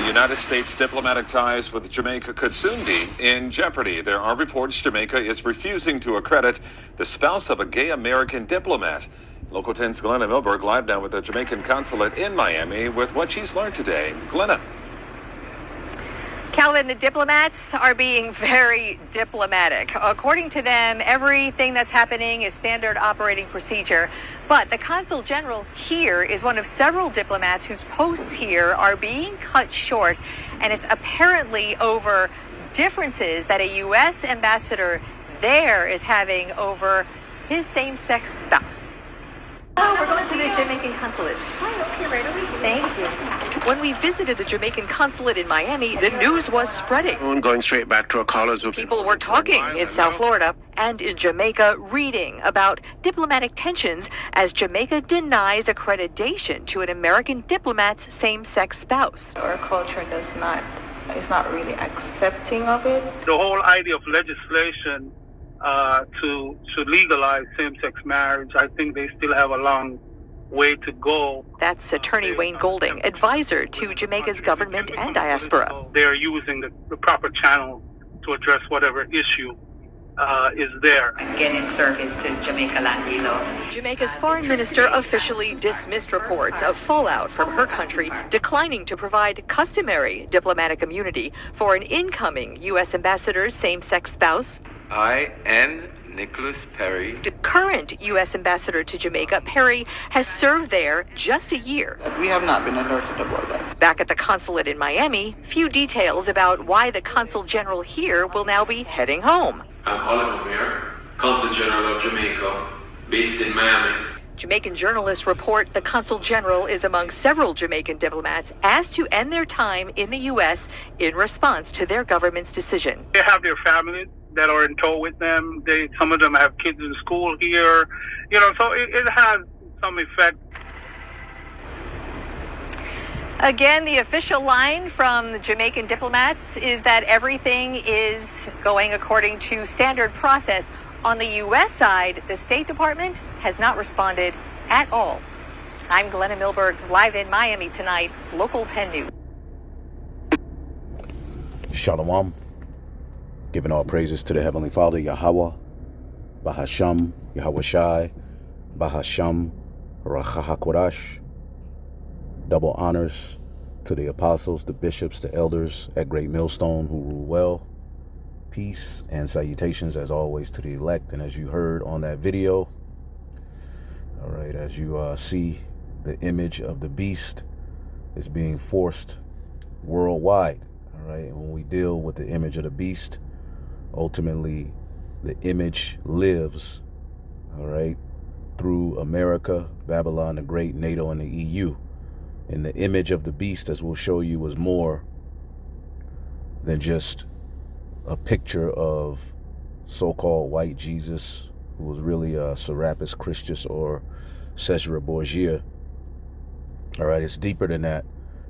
United States diplomatic ties with Jamaica could soon be in jeopardy. There are reports Jamaica is refusing to accredit the spouse of a gay American diplomat. Local 10's Glenna Milberg live now with the Jamaican consulate in Miami with what she's learned today. Glenna. Calvin, the diplomats are being very diplomatic. According to them, everything that's happening is standard operating procedure. But the consul general here is one of several diplomats whose posts here are being cut short. And it's apparently over differences that a U.S. ambassador there is having over his same-sex spouse. Oh, we're going to the Jamaican consulate. Oh, okay, right away. Thank you. When we visited the Jamaican consulate in Miami, the news was spreading. Going straight back to our callers. People were talking in South Florida and in Jamaica, reading about diplomatic tensions as Jamaica denies accreditation to an American diplomat's same-sex spouse. Our culture is not really accepting of it. The whole idea of legislation to legalize same-sex marriage, I think they still have a long way to go. That's attorney Wayne Golding, advisor to Jamaica's government and diaspora. They're using the proper channel to address whatever issue is there. Again, in service to Jamaica land we love. Jamaica's foreign minister officially dismissed reports of fallout from her country, declining to provide customary diplomatic immunity for an incoming U.S. ambassador's same-sex spouse. I, N. Nicholas Perry. The current U.S. ambassador to Jamaica, Perry, has served there just a year. We have not been alerted about that. Back at the consulate in Miami, few details about why the consul general here will now be heading home. I'm Oliver Mayer, Consul General of Jamaica, based in Miami. Jamaican journalists report the consul general is among several Jamaican diplomats asked to end their time in the U.S. in response to their government's decision. They have their families that are in tow with them. Some of them have kids in school here, so it has some effect. Again, the official line from the Jamaican diplomats is that everything is going according to standard process. On the U.S. side, the State Department has not responded at all. I'm Glenna Milberg, live in Miami tonight, Local 10 News. Shalom. Giving all praises to the Heavenly Father, Yahweh, Bahasham, Yahweh Shai, Bahasham, Rachahakodash. Double honors to the apostles, the bishops, the elders at Great Millstone who rule well. Peace and salutations as always to the elect. And as you heard on that video, all right, as you see, the image of the beast is being forced worldwide. All right, and when we deal with the image of the beast, ultimately the image lives, all right, through America, Babylon the Great, NATO, and the EU. And the image of the beast, as we'll show you, is more than just a picture of so-called white Jesus, who was really Serapis Christus or Caesar Borgia. All right, it's deeper than that.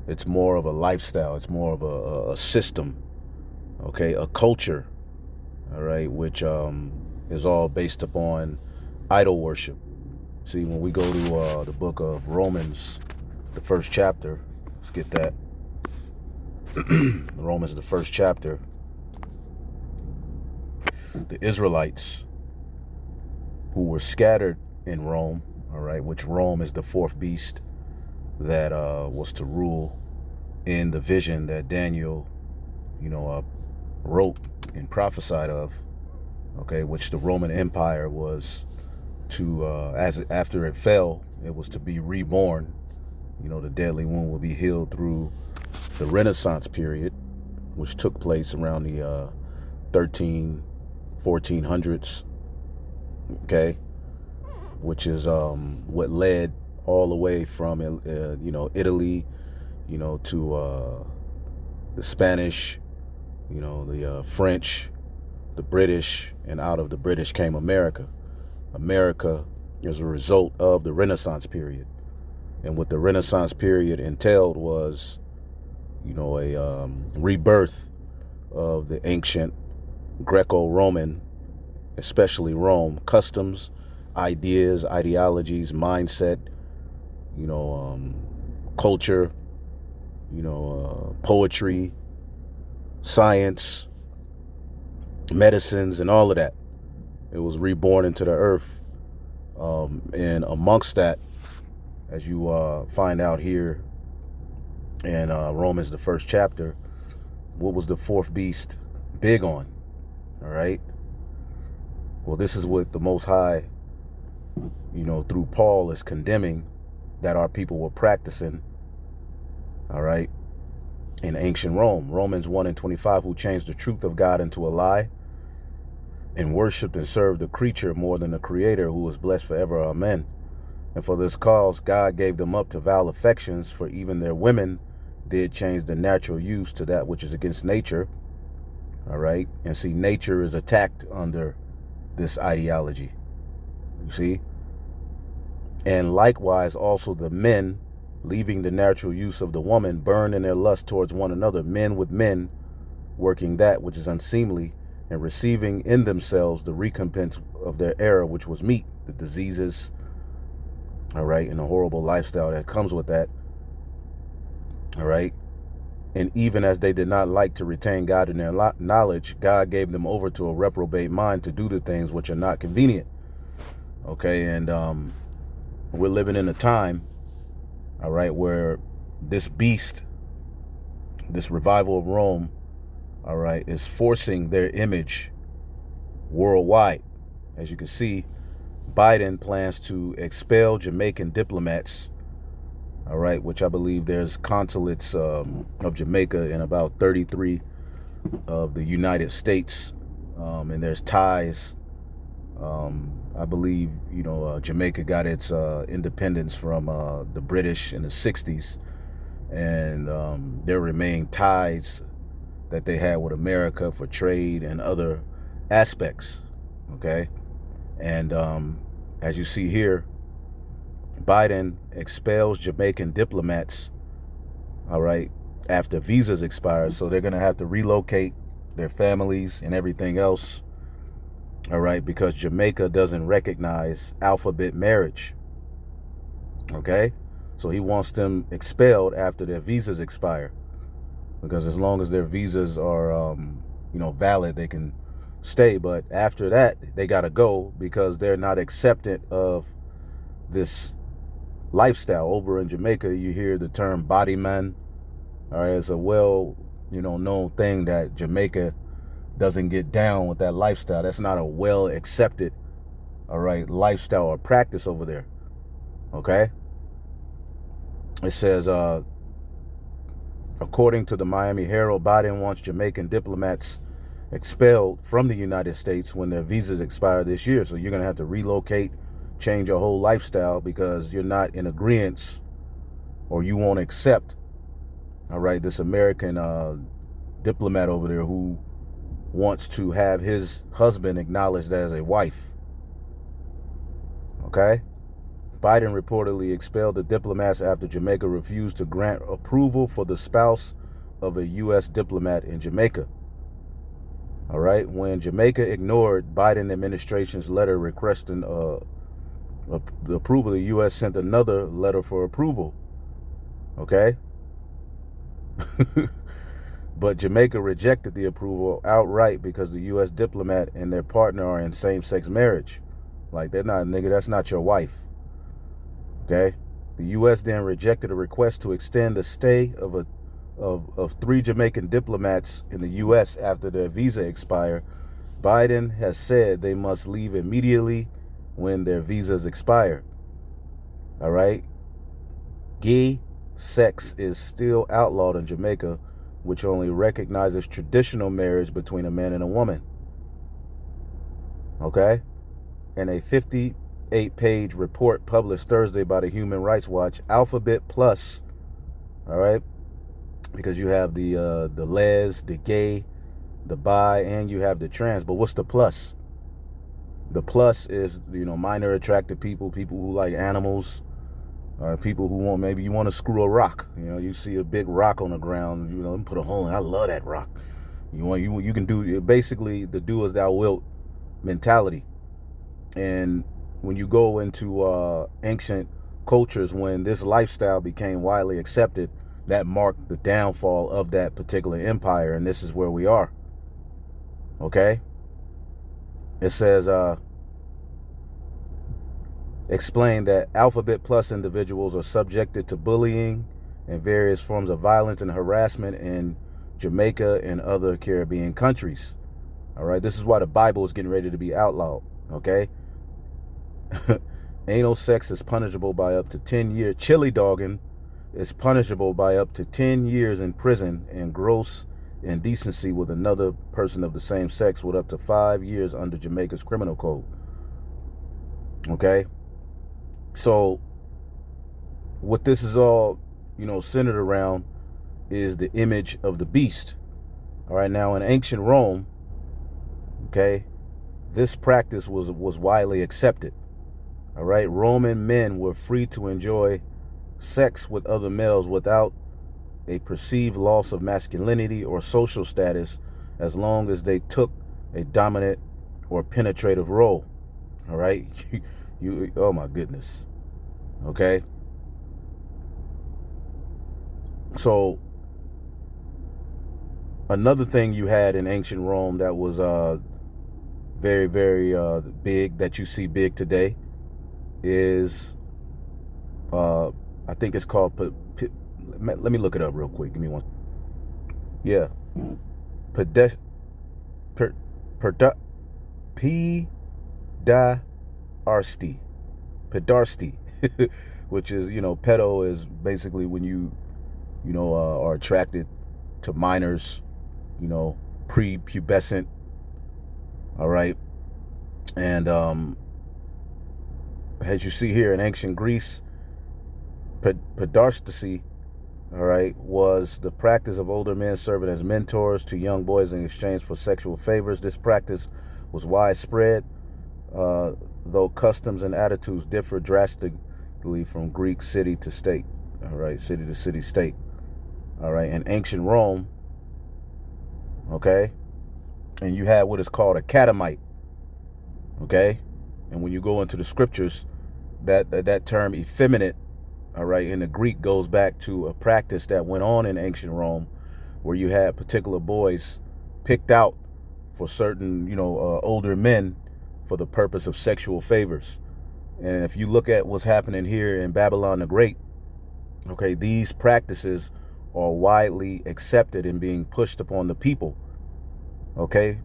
It's more of a lifestyle. It's more of a system, okay, a culture, all right, which is all based upon idol worship. See, when we go to the book of Romans, the first chapter, let's get that. Romans, the first chapter. The Israelites who were scattered in Rome, all right, which Rome is the fourth beast that was to rule in the vision that Daniel, wrote and prophesied of, okay, which the Roman Empire was to, after it fell, it was to be reborn. The deadly wound will be healed through the Renaissance period, which took place around the 1400s, okay, which is what led all the way from, Italy, to the Spanish, the French, the British, and out of the British came America. America is a result of the Renaissance period. And what the Renaissance period entailed was, a rebirth of the ancient Greco-Roman, especially Rome, customs, ideas, ideologies, mindset, culture, poetry, science, medicines, and all of that. It was reborn into the earth. And amongst that, as you find out here in Romans, the first chapter, what was the fourth beast big on? All right. Well, this is what the Most High, through Paul, is condemning that our people were practicing, all right, in ancient Rome. Romans 1:25, who changed the truth of God into a lie and worshipped and served the creature more than the Creator, who is blessed forever. Amen. And for this cause, God gave them up to vile affections, for even their women did change the natural use to that which is against nature. All right. And see, nature is attacked under this ideology. You see? And likewise, also the men, leaving the natural use of the woman, burned in their lust towards one another, men with men, working that which is unseemly, and receiving in themselves the recompense of their error, which was meat, the diseases, all right, and the horrible lifestyle that comes with that, all right. And even as they did not like to retain God in their knowledge, God gave them over to a reprobate mind to do the things which are not convenient. Okay, and we're living in a time, all right, where this beast, this revival of Rome, all right, is forcing their image worldwide. As you can see, Biden plans to expel Jamaican diplomats, all right, which I believe there's consulates of Jamaica in about 33 of the United States, and there's ties. I believe, Jamaica got its independence from the British in the 60s, and there remain ties that they had with America for trade and other aspects, okay? And as you see here, Biden expels Jamaican diplomats, all right, after visas expire. So they're going to have to relocate their families and everything else, all right, because Jamaica doesn't recognize alphabet marriage, okay? So he wants them expelled after their visas expire, because as long as their visas are, valid, they can stay. But after that, they got to go because they're not acceptant of this lifestyle. Over in Jamaica, you hear the term body man. All right, it's a known thing that Jamaica doesn't get down with that lifestyle. That's not a well accepted, all right, lifestyle or practice over there. Okay. It says, according to the Miami Herald, Biden wants Jamaican diplomats expelled from the United States when their visas expire this year. So you're going to have to relocate, change your whole lifestyle because you're not in agreement, or you won't accept, all right, this American diplomat over there who wants to have his husband acknowledged as a wife. Okay? Biden reportedly expelled the diplomats after Jamaica refused to grant approval for the spouse of a U.S. diplomat in Jamaica. All right? When Jamaica ignored Biden administration's letter requesting the approval, the U.S. sent another letter for approval. Okay? But Jamaica rejected the approval outright because the U.S. diplomat and their partner are in same-sex marriage. Like, they're not, nigga, that's not your wife. Okay? The U.S. then rejected a request to extend the stay of 3 Jamaican diplomats in the U.S. after their visa expire. Biden has said they must leave immediately when their visas expire. All right? Gay sex is still outlawed in Jamaica, which only recognizes traditional marriage between a man and a woman. Okay? And a 58-page report published Thursday by the Human Rights Watch, Alphabet Plus, all right? Because you have the les, the gay, the bi, and you have the trans. But what's the plus? The plus is, minor attracted people, people who like animals, people who maybe you want to screw a rock. You see a big rock on the ground, put a hole in it. I love that rock. You can do basically the do as thou wilt mentality. And when you go into ancient cultures, when this lifestyle became widely accepted, that marked the downfall of that particular empire, and this is where we are. Okay? It says, explain that Alphabet Plus individuals are subjected to bullying and various forms of violence and harassment in Jamaica and other Caribbean countries. All right, this is why the Bible is getting ready to be outlawed. Okay? Anal sex is punishable by up to 10 years. Chili dogging is punishable by up to 10 years in prison, and gross indecency with another person of the same sex with up to 5 years under Jamaica's criminal code. Okay? So what this is all, centered around is the image of the beast. All right, now in ancient Rome, okay, this practice was widely accepted. All right, Roman men were free to enjoy sex with other males without a perceived loss of masculinity or social status, as long as they took a dominant or penetrative role. All right, oh my goodness. Okay, so another thing you had in ancient Rome that was very, very big, that you see big today, is I think it's called, let me look it up real quick. Give me one. Yeah. Pedarsti, which is, pedo is basically when you are attracted to minors, prepubescent. All right. And as you see here in ancient Greece, pedarsty, all right, was the practice of older men serving as mentors to young boys in exchange for sexual favors. This practice was widespread, though customs and attitudes differ drastically from Greek city to state. All right, city to city, state. All right, in ancient Rome, okay, and you had what is called a catamite. Okay, and when you go into the scriptures, that term effeminate, all right, in the Greek goes back to a practice that went on in ancient Rome, where you had particular boys picked out for certain, older men for the purpose of sexual favors. And if you look at what's happening here in Babylon the Great, okay, these practices are widely accepted and being pushed upon the people. Okay,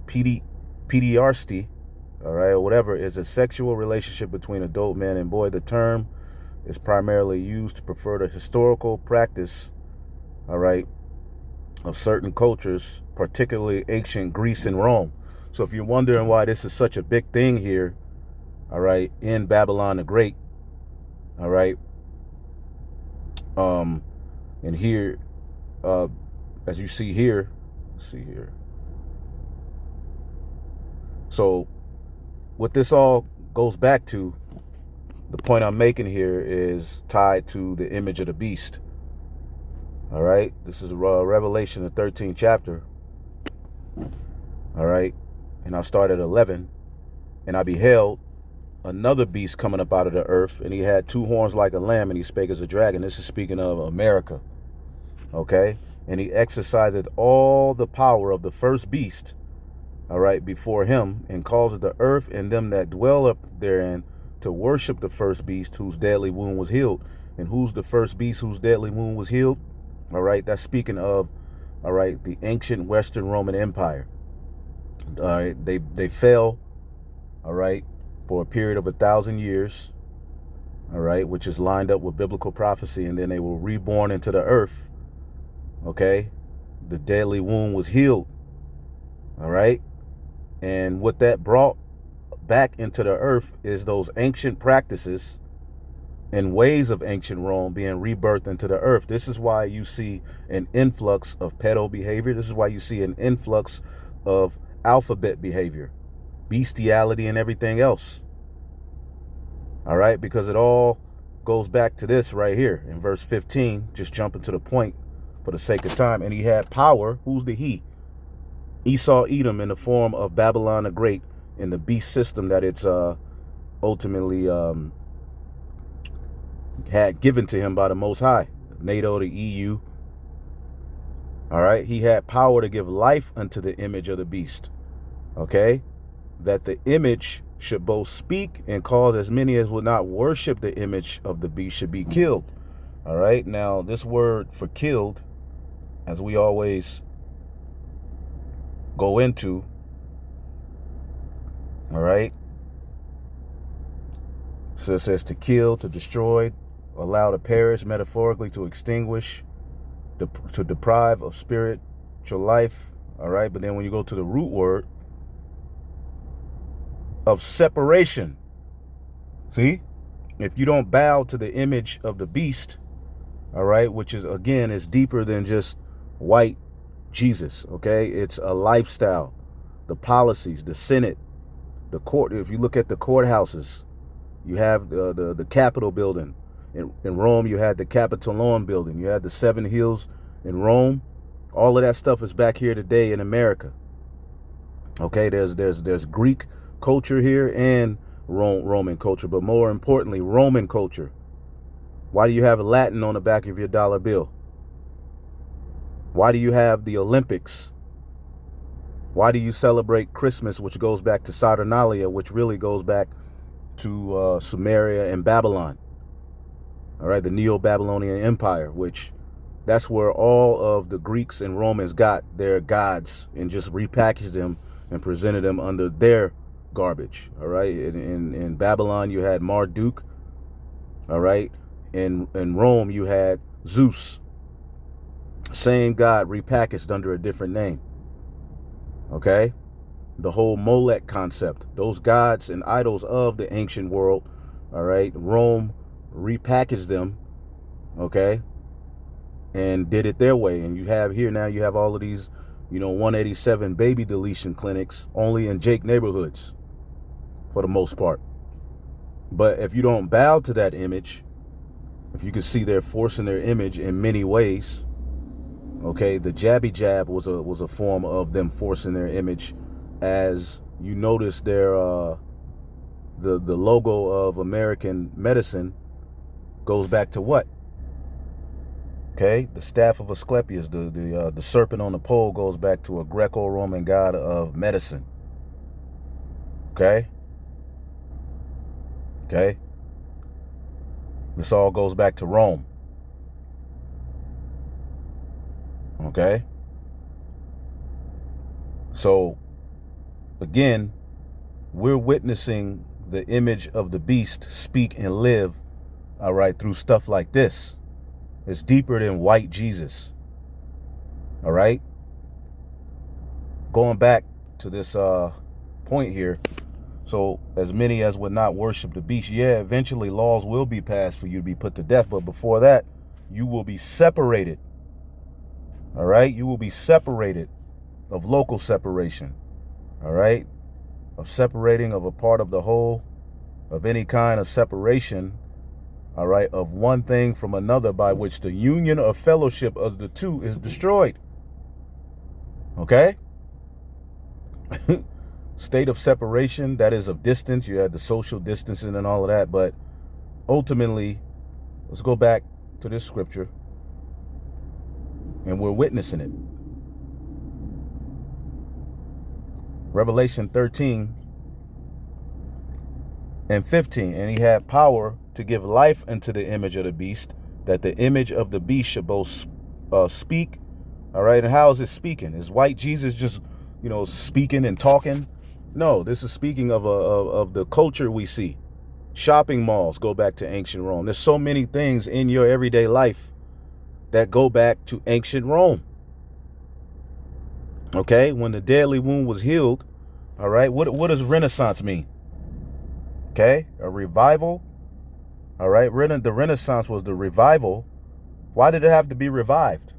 pediasty, all right, or whatever, is a sexual relationship between adult man and boy. The term is primarily used to refer to historical practice, all right, of certain cultures, particularly ancient Greece and Rome. So if you're wondering why this is such a big thing here, all right, in Babylon the Great, all right, and here, as you see here, let's see here. So what this all goes back to, the point I'm making here, is tied to the image of the beast. All right, this is Revelation, the 13th chapter. All right, and I'll start at 11. And I beheld another beast coming up out of the earth, and he had two horns like a lamb, and he spake as a dragon. This is speaking of America. Okay, and he exercised all the power of the first beast, all right, before him, and caused the earth and them that dwell up therein to worship the first beast, whose deadly wound was healed. And who's the first beast whose deadly wound was healed? All right, that's speaking of, all right, the ancient Western Roman Empire. All right, they fell, all right, for a period of 1,000 years, all right, which is lined up with biblical prophecy, and then they were reborn into the earth. Okay, the deadly wound was healed. All right, and what that brought back into the earth is those ancient practices and ways of ancient Rome being rebirthed into the earth. This is why you see an influx of pedo behavior. This is why you see an influx of alphabet behavior, bestiality, and everything else. All right, because it all goes back to this right here in verse 15, just jumping to the point for the sake of time. And he had power. Who's the he? Esau Edom, in the form of Babylon the Great, in the beast system that it's ultimately had given to him by the Most High, NATO, the EU. All right. He had power to give life unto the image of the beast. Okay. That the image should both speak and cause as many as will not worship the image of the beast should be killed. All right. Now, this word for killed, as we always go into, all right. So it says to kill, to destroy, allow to perish, metaphorically to extinguish, to deprive of spiritual life. All right. But then when you go to the root word of separation, see, if you don't bow to the image of the beast, all right, which is, again, is deeper than just white Jesus. Okay. It's a lifestyle, the policies, the Senate, the court. If you look at the courthouses, you have the Capitol building. In Rome, you had the Capitolone building. You had the Seven Hills in Rome. All of that stuff is back here today in America. Okay, there's Greek culture here and Roman culture, but more importantly, Roman culture. Why do you have Latin on the back of your dollar bill? Why do you have the Olympics? Why do you celebrate Christmas, which goes back to Saturnalia, which really goes back to Sumeria and Babylon? All right, the Neo-Babylonian Empire, which that's where all of the Greeks and Romans got their gods and just repackaged them and presented them under their garbage. All right, in Babylon you had Marduk. All right, in Rome you had Zeus. Same god repackaged under a different name. Okay, the whole Molech concept, those gods and idols of the ancient world. All right, Rome repackaged them, okay, and did it their way. And you have here now, you have all of these, 187 baby deletion clinics only in Jake neighborhoods for the most part. But if you don't bow to that image, if you can see they're forcing their image in many ways. Okay, the jabby jab was a form of them forcing their image, as you notice their the logo of American medicine goes back to what? Okay, the staff of Asclepius, the serpent on the pole, goes back to a Greco-Roman god of medicine. Okay, this all goes back to Rome. Okay, so again, we're witnessing the image of the beast speak and live, all right, through stuff like this. It's deeper than white Jesus. All right, going back to this point here. So as many as would not worship the beast, yeah, eventually laws will be passed for you to be put to death, but before that, you will be separated. All right, you will be separated of local separation. All right, of separating of a part of the whole, of any kind of separation. All right, of one thing from another, by which the union or fellowship of the two is destroyed. Okay, state of separation, that is of distance. You had the social distancing and all of that, but ultimately, let's go back to this scripture. And we're witnessing it. Revelation 13 and 15. And he had power to give life unto the image of the beast, that the image of the beast should both speak. All right. And how is it speaking? Is white Jesus just, speaking and talking? No, this is speaking of the culture we see. Shopping malls go back to ancient Rome. There's so many things in your everyday life that go back to ancient Rome. Okay, when the deadly wound was healed, all right, what does Renaissance mean? Okay, a revival. All right, the Renaissance was the revival. Why did it have to be revived?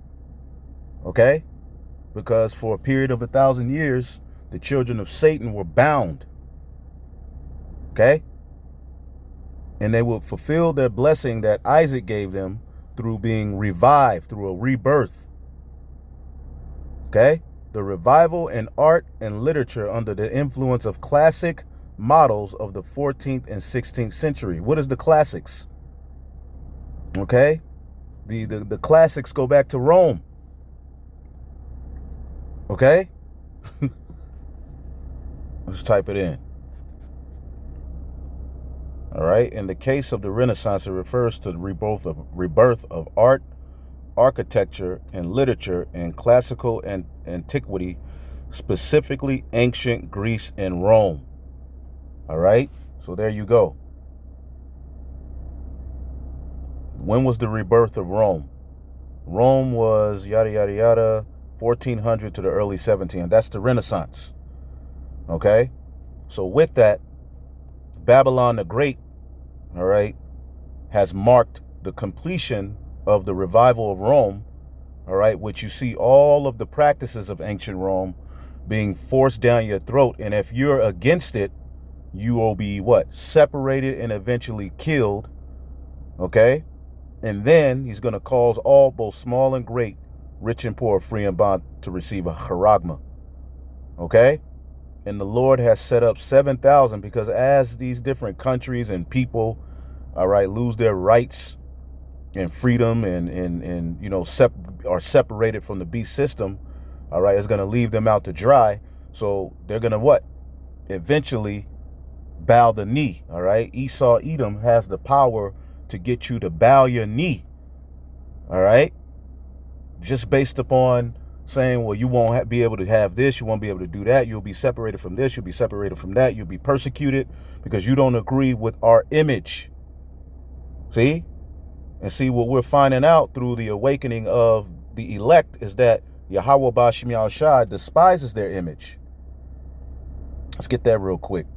Okay, because for a period of 1,000 years, the children of Satan were bound. Okay, and they would fulfill their blessing that Isaac gave them through being revived, through a rebirth. Okay, the revival in art and literature under the influence of classic models of the 14th and 16th century. What is the classics? Okay, The classics go back to Rome. Okay? Let's type it in. All right. In the case of the Renaissance, it refers to the rebirth of art, architecture, and literature in classical and antiquity, specifically ancient Greece and Rome. All right. So there you go. When was the rebirth of Rome? Rome was yada, yada, yada, 1400 to the early 1700s. That's the Renaissance. Okay. So with that, Babylon the Great, all right, has marked the completion of the revival of Rome, all right, which you see all of the practices of ancient Rome being forced down your throat. And if you're against it, you will be what? Separated and eventually killed. Okay. And then he's going to cause all, both small and great, rich and poor, free and bond, to receive a charagma. Okay. And the Lord has set up 7,000, because as these different countries and people, all right, lose their rights and freedom and you know, are separated from the beast system, all right, it's going to leave them out to dry. So they're going to what? Eventually bow the knee, all right? Esau, Edom has the power to get you to bow your knee, all right? Just based upon saying, well, you won't be able to have this, you won't be able to do that, you'll be separated from this, you'll be separated from that, you'll be persecuted because you don't agree with our image. See? And see, what we're finding out through the awakening of the elect is that Yahweh Bashim Yahushai despises their image. Let's get that real quick.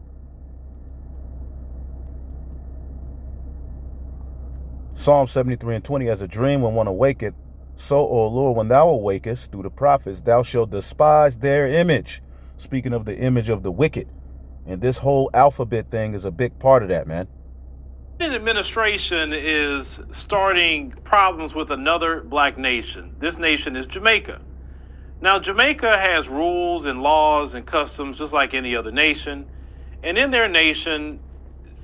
Psalm 73:20, as a dream when one awaketh, so, O Lord, when thou awakest through the prophets, thou shalt despise their image. Speaking of the image of the wicked. And this whole alphabet thing is a big part of that, man. The administration is starting problems with another black nation. This nation is Jamaica. Now, Jamaica has rules and laws and customs just like any other nation. And in their nation,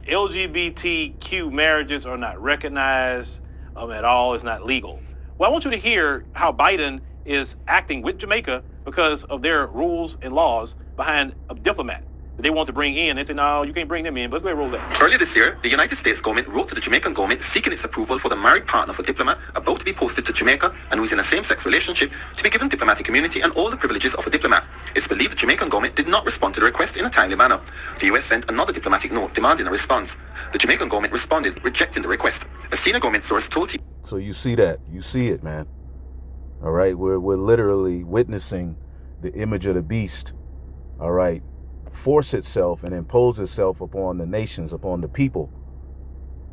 LGBTQ marriages are not recognized at all. It's not legal. Well, I want you to hear how Biden is acting with Jamaica because of their rules and laws behind a diplomat that they want to bring in. They say, no, you can't bring them in, but let's go ahead and roll that. Earlier this year, the United States government wrote to the Jamaican government seeking its approval for the married partner for diplomat about to be posted to Jamaica and who is in a same-sex relationship to be given diplomatic immunity and all the privileges of a diplomat. It's believed the Jamaican government did not respond to the request in a timely manner. The US sent another diplomatic note demanding a response. The Jamaican government responded, rejecting the request. A senior government source told him. So you see that. You see it, man. All right. We're literally witnessing the image of the beast, all right, force itself and impose itself upon the nations, upon the people.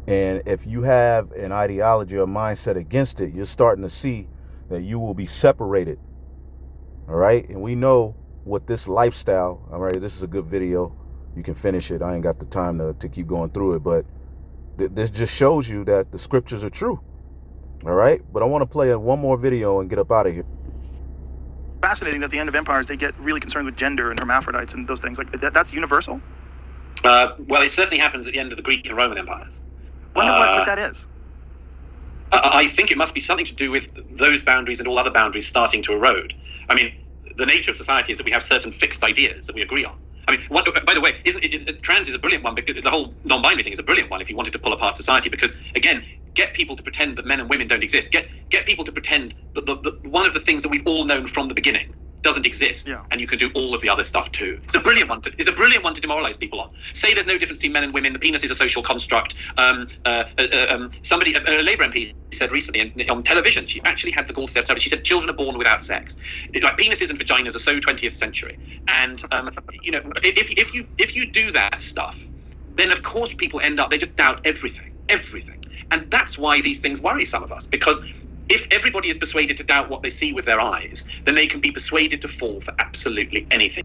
And if you have an ideology or mindset against it, you're starting to see that you will be separated. All right. And we know what this lifestyle, all right, this is a good video. You can finish it. I ain't got the time to keep going through it, but this just shows you that the scriptures are true. All right. But I want to play one more video and get up out of here. Fascinating that at the end of empires, they get really concerned with gender and hermaphrodites and those things. Like that's universal? Well, it certainly happens at the end of the Greek and Roman empires. Wonder what that is. I think it must be something to do with those boundaries and all other boundaries starting to erode. I mean, the nature of society is that we have certain fixed ideas that we agree on. I mean, by the way, trans is a brilliant one, because the whole non-binary thing is a brilliant one if you wanted to pull apart society, because, again, get people to pretend that men and women don't exist. Get people to pretend that one of the things that we've all known from the beginning doesn't exist, and you can do all of the other stuff too. It's a brilliant one to demoralize people on. Say there's no difference between men and women. The penis is a social construct. Somebody, a Labour MP, said recently on television, she actually had the gall to say, she said children are born without sex. Like penises and vaginas are so 20th century. And you know, if you do that stuff, then of course people end up, they just doubt everything. And that's why these things worry some of us, because if everybody is persuaded to doubt what they see with their eyes, then they can be persuaded to fall for absolutely anything.